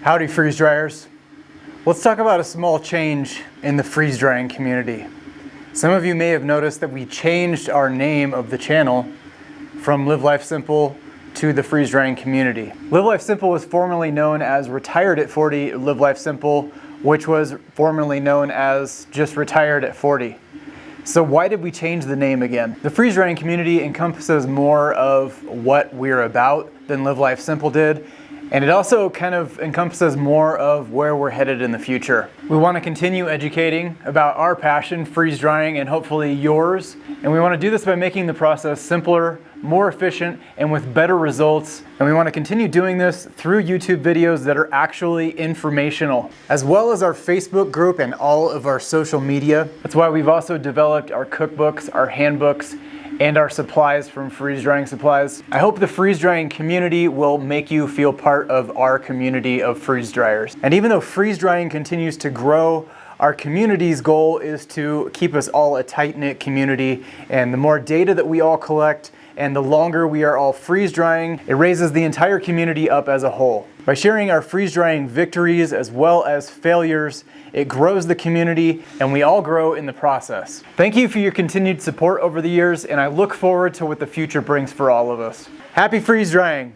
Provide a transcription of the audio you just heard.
Howdy freeze dryers. Let's talk about a small change in the freeze drying community. Some of you may have noticed that we changed our name of the channel from Live.Life.Simple to the freeze drying community. Live.Life.Simple was formerly known as Retired at 40 Live.Life.Simple, which was formerly known as just Retired at 40. So why did we change the name again? The freeze drying community encompasses more of what we're about than Live.Life.Simple did. And it also kind of encompasses more of where we're headed in the future. We want to continue educating about our passion, freeze drying, and hopefully yours. And we want to do this by making the process simpler, more efficient, and with better results. And we want to continue doing this through YouTube videos that are actually informational, as well as our Facebook group and all of our social media. That's why we've also developed our cookbooks, our handbooks, and our supplies from Freeze Drying Supplies. I hope the freeze drying community will make you feel part of our community of freeze dryers. And even though freeze drying continues to grow, our community's goal is to keep us all a tight-knit community. And the more data that we all collect and the longer we are all freeze drying, it raises the entire community up as a whole. By sharing our freeze drying victories as well as failures, it grows the community and we all grow in the process. Thank you for your continued support over the years, and I look forward to what the future brings for all of us. Happy freeze drying!